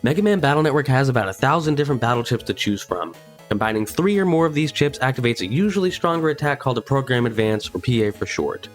Mega Man Battle Network has about 1,000 different battle chips to choose from. Combining 3 or more of these chips activates a usually stronger attack called a Program Advance, or PA for short.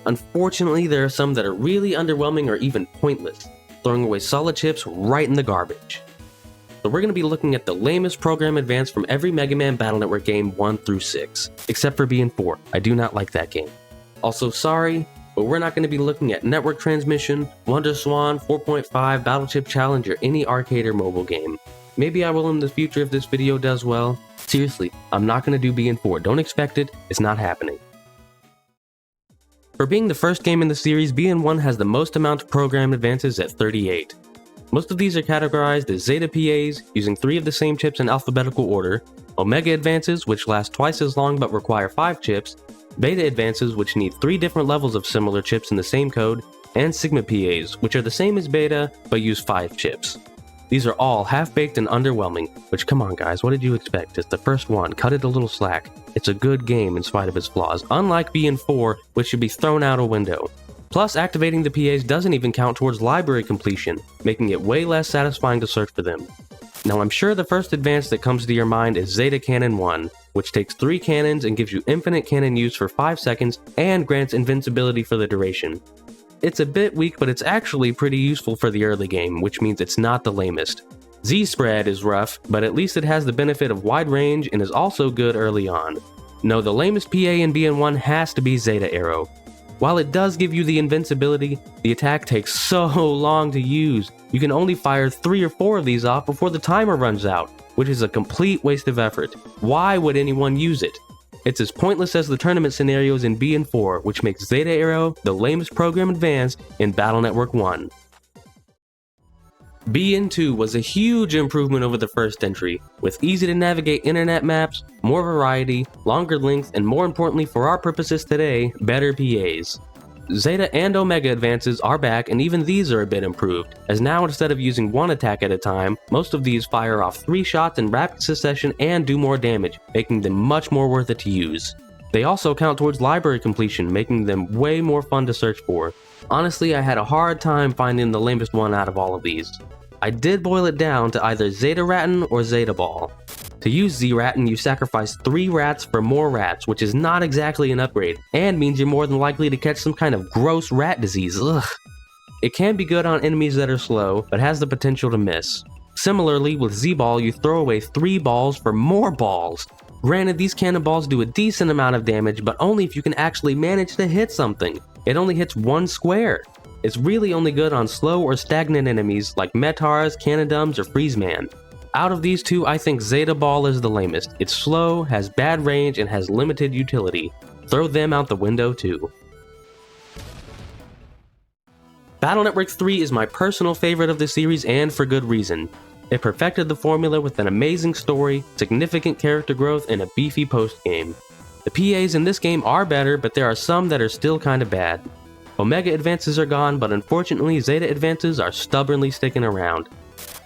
Unfortunately, there are some that are really underwhelming or even pointless, throwing away solid chips right in the garbage. So we're going to be looking at the lamest Program Advance from every Mega Man Battle Network game 1 through 6, except for BN4. I do not like that game. Also, sorry, but we're not going to be looking at Network Transmission, Wonder Swan, 4.5, Battle Chip Challenge, or any arcade or mobile game. Maybe I will in the future if this video does well. Seriously, I'm not going to do BN4. Don't expect it. It's not happening. For being the first game in the series, BN1 has the most amount of program advances at 38. Most of these are categorized as Zeta PAs, using 3 of the same chips in alphabetical order, Omega advances, which last twice as long but require 5 chips, Beta advances, which need 3 different levels of similar chips in the same code, and Sigma PAs, which are the same as Beta but use 5 chips. These are all half-baked and underwhelming, which, come on guys, what did you expect? It's the first one, cut it a little slack. It's a good game in spite of its flaws, unlike BN4, which should be thrown out a window. Plus, activating the PAs doesn't even count towards library completion, making it way less satisfying to search for them. Now I'm sure the first advance that comes to your mind is Zeta Cannon 1, which takes 3 cannons and gives you infinite cannon use for 5 seconds and grants invincibility for the duration. It's a bit weak, but it's actually pretty useful for the early game, which means it's not the lamest. Z-Spread is rough, but at least it has the benefit of wide range and is also good early on. No, the lamest PA in BN1 has to be Zeta Arrow. While it does give you the invincibility, the attack takes so long to use. You can only fire 3 or 4 of these off before the timer runs out, which is a complete waste of effort. Why would anyone use it? It's as pointless as the tournament scenarios in BN4, which makes Zeta Arrow the lamest program advance in Battle Network 1. BN2 was a huge improvement over the first entry, with easy to navigate internet maps, more variety, longer length, and more importantly for our purposes today, better PAs. Zeta and Omega advances are back, and even these are a bit improved, as now instead of using 1 attack at a time, most of these fire off 3 shots in rapid succession and do more damage, making them much more worth it to use. They also count towards library completion, making them way more fun to search for. Honestly, I had a hard time finding the lamest one out of all of these. I did boil it down to either Zeta Rattan or Zeta Ball. To use Z-Rattan, you sacrifice 3 rats for more rats, which is not exactly an upgrade, and means you're more than likely to catch some kind of gross rat disease, ugh. It can be good on enemies that are slow, but has the potential to miss. Similarly, with Z-Ball, you throw away 3 balls for more balls. Granted, these cannonballs do a decent amount of damage, but only if you can actually manage to hit something. It only hits 1 square. It's really only good on slow or stagnant enemies like Metars, Cannodums, or Freezeman. Out of these 2, I think Zeta Ball is the lamest. It's slow, has bad range, and has limited utility. Throw them out the window too. Battle Network 3 is my personal favorite of the series, and for good reason. It perfected the formula with an amazing story, significant character growth, and a beefy post-game. The PAs in this game are better, but there are some that are still kinda bad. Omega advances are gone, but unfortunately Zeta advances are stubbornly sticking around.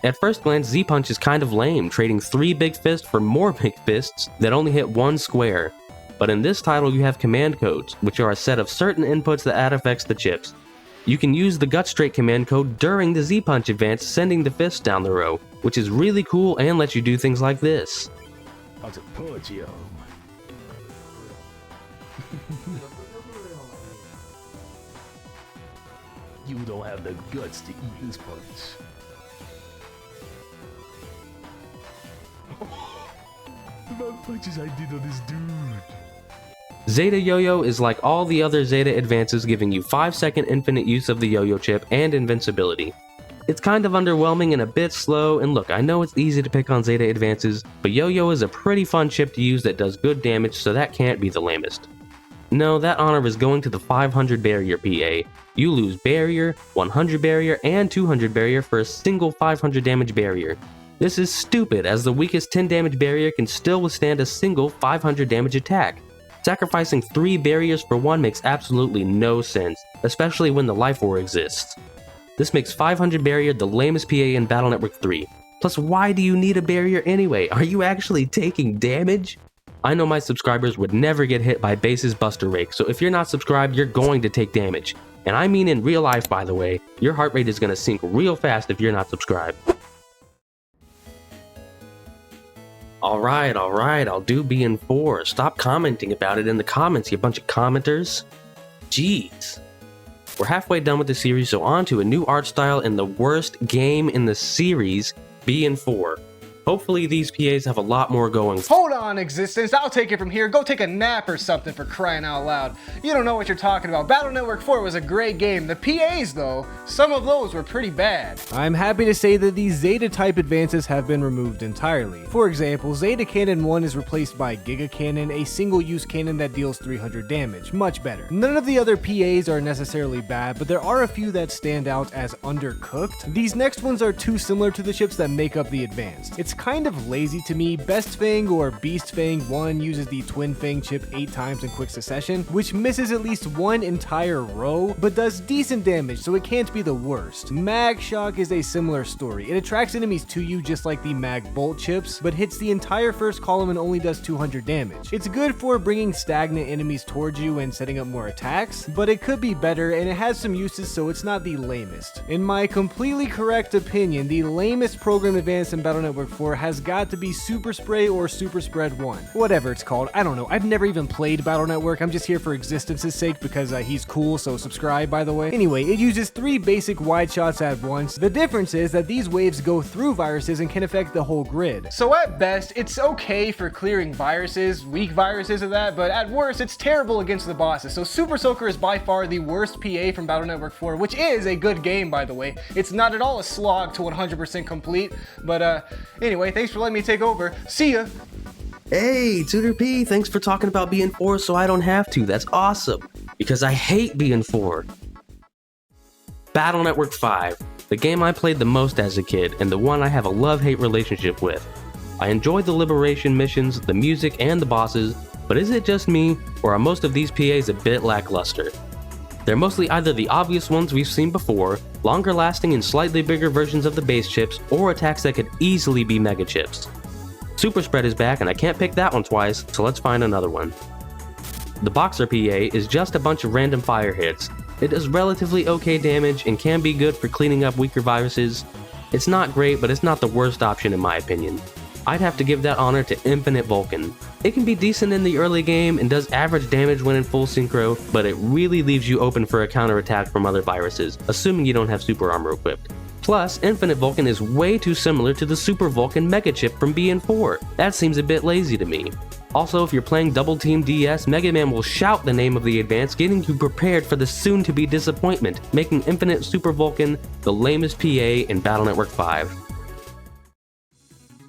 At first glance, Z-Punch is kind of lame, trading 3 big fists for more big fists that only hit 1 square. But in this title you have command codes, which are a set of certain inputs that add effects to chips. You can use the Gut Straight command code during the Z-Punch advance, sending the fists down the row, which is really cool and lets you do things like this. You don't have the guts to eat this punch. The amount of punches I did on this dude. Zeta Yo-Yo is like all the other Zeta advances, giving you 5-second infinite use of the Yo-Yo chip and invincibility. It's kind of underwhelming and a bit slow, and look, I know it's easy to pick on Zeta advances, but Yo-Yo is a pretty fun chip to use that does good damage, so that can't be the lamest. No, that honor is going to the 500 barrier PA. You lose barrier, 100 barrier, and 200 barrier for a single 500 damage barrier. This is stupid, as the weakest 10 damage barrier can still withstand a single 500 damage attack. Sacrificing 3 barriers for 1 makes absolutely no sense, especially when the Life Ore exists. This makes 500 barrier the lamest PA in Battle Network 3. Plus, why do you need a barrier anyway? Are you actually taking damage? I know my subscribers would never get hit by Base's Buster Rake, so if you're not subscribed, you're going to take damage. And I mean in real life, by the way, your heart rate is going to sink real fast if you're not subscribed. Alright, I'll do BN4. Stop commenting about it in the comments, you bunch of commenters. Jeez. We're halfway done with the series, so on to a new art style in the worst game in the series, BN4. Hopefully these PAs have a lot more going. Hold on, Existence. I'll take it from here. Go take a nap or something, for crying out loud. You don't know what you're talking about. Battle Network 4 was a great game. The PAs, though, some of those were pretty bad. I'm happy to say that these Zeta type advances have been removed entirely. For example, Zeta Cannon 1 is replaced by Giga Cannon, a single-use cannon that deals 300 damage. Much better. None of the other PAs are necessarily bad, but there are a few that stand out as undercooked. These next ones are too similar to the chips that make up the advanced. It's kind of lazy to me. Best Fang or Beast Fang 1 uses the Twin Fang chip 8 times in quick succession, which misses at least one entire row, but does decent damage, so it can't be the worst. Mag Shock is a similar story. It attracts enemies to you just like the Mag Bolt chips, but hits the entire first column and only does 200 damage. It's good for bringing stagnant enemies towards you and setting up more attacks, but it could be better, and it has some uses, so it's not the lamest. In my completely correct opinion, the lamest program advance in Battle Network 4 has got to be Super Spray or Super Spread 1. Whatever it's called, I don't know. I've never even played Battle Network. I'm just here for Existence's sake because he's cool, so subscribe, by the way. Anyway, it uses 3 basic wide shots at once. The difference is that these waves go through viruses and can affect the whole grid. So at best, it's okay for clearing viruses, weak viruses of that, but at worst, it's terrible against the bosses. So Super Soaker is by far the worst PA from Battle Network 4, which is a good game, by the way. It's not at all a slog to 100% complete, but anyway, thanks for letting me take over. See ya! Hey, Tutor P, thanks for talking about BN4 so I don't have to. That's awesome. Because I hate BN4. Battle Network 5, the game I played the most as a kid, and the one I have a love-hate relationship with. I enjoy the liberation missions, the music, and the bosses, but is it just me, or are most of these PAs a bit lackluster? They're mostly either the obvious ones we've seen before, longer lasting and slightly bigger versions of the base chips, or attacks that could easily be mega chips. Super Spread is back and I can't pick that one twice, so let's find another one. The Boxer PA is just a bunch of random fire hits. It does relatively okay damage and can be good for cleaning up weaker viruses. It's not great, but it's not the worst option in my opinion. I'd have to give that honor to Infinite Vulcan. It can be decent in the early game and does average damage when in full synchro, but it really leaves you open for a counterattack from other viruses, assuming you don't have super armor equipped. Plus, Infinite Vulcan is way too similar to the Super Vulcan Mega Chip from BN4. That seems a bit lazy to me. Also, if you're playing Double Team DS, Megaman will shout the name of the advance, getting you prepared for the soon-to-be disappointment, making Infinite Super Vulcan the lamest PA in Battle Network 5.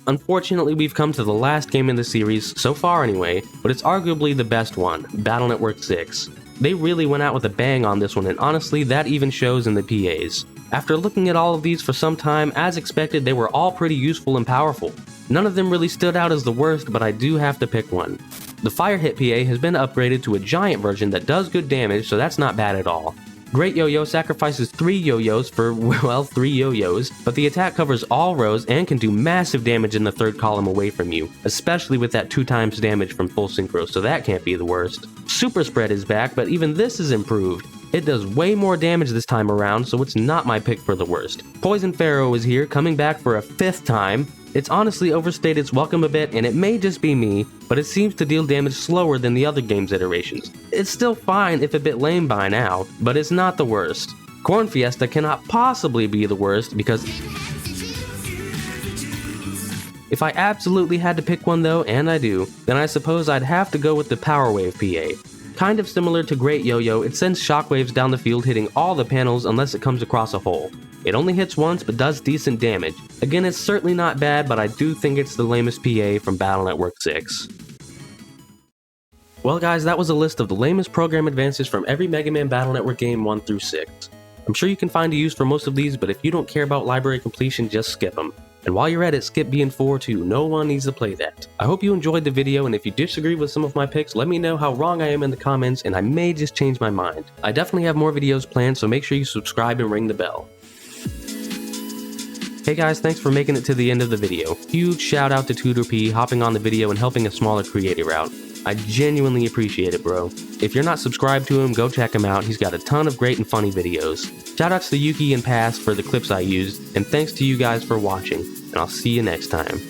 Unfortunately, we've come to the last game in the series, so far anyway, but it's arguably the best one, Battle Network 6. They really went out with a bang on this one, and honestly, that even shows in the PAs. After looking at all of these for some time, as expected, they were all pretty useful and powerful. None of them really stood out as the worst, but I do have to pick one. The Fire Hit PA has been upgraded to a giant version that does good damage, so that's not bad at all. Great Yo-Yo sacrifices 3 yo-yos for, well, 3 yo-yos, but the attack covers all rows and can do massive damage in the third column away from you, especially with that 2 times damage from full synchro, so that can't be the worst. Super Spread is back, but even this is improved. It does way more damage this time around, so it's not my pick for the worst. Poison Pharaoh is here, coming back for a 5th time. It's honestly overstayed its welcome a bit, and it may just be me, but it seems to deal damage slower than the other game's iterations. It's still fine if a bit lame by now, but it's not the worst. Corn Fiesta cannot possibly be the worst because if I absolutely had to pick one though, and I do, then I suppose I'd have to go with the Power Wave PA. Kind of similar to Great Yo-Yo, it sends shockwaves down the field hitting all the panels unless it comes across a hole. It only hits once but does decent damage. Again, it's certainly not bad, but I do think it's the lamest PA from Battle Network 6. Well guys, that was a list of the lamest program advances from every Mega Man Battle Network game 1 through 6. I'm sure you can find a use for most of these, but if you don't care about library completion, just skip them. And while you're at it, skip BN4 too, no one needs to play that. I hope you enjoyed the video, and if you disagree with some of my picks, let me know how wrong I am in the comments, and I may just change my mind. I definitely have more videos planned, so make sure you subscribe and ring the bell. Hey guys, thanks for making it to the end of the video. Huge shout out to Tutor P hopping on the video and helping a smaller creator out. I genuinely appreciate it, bro. If you're not subscribed to him, go check him out. He's got a ton of great and funny videos. Shoutouts to Yuki and Pass for the clips I used, and thanks to you guys for watching, and I'll see you next time.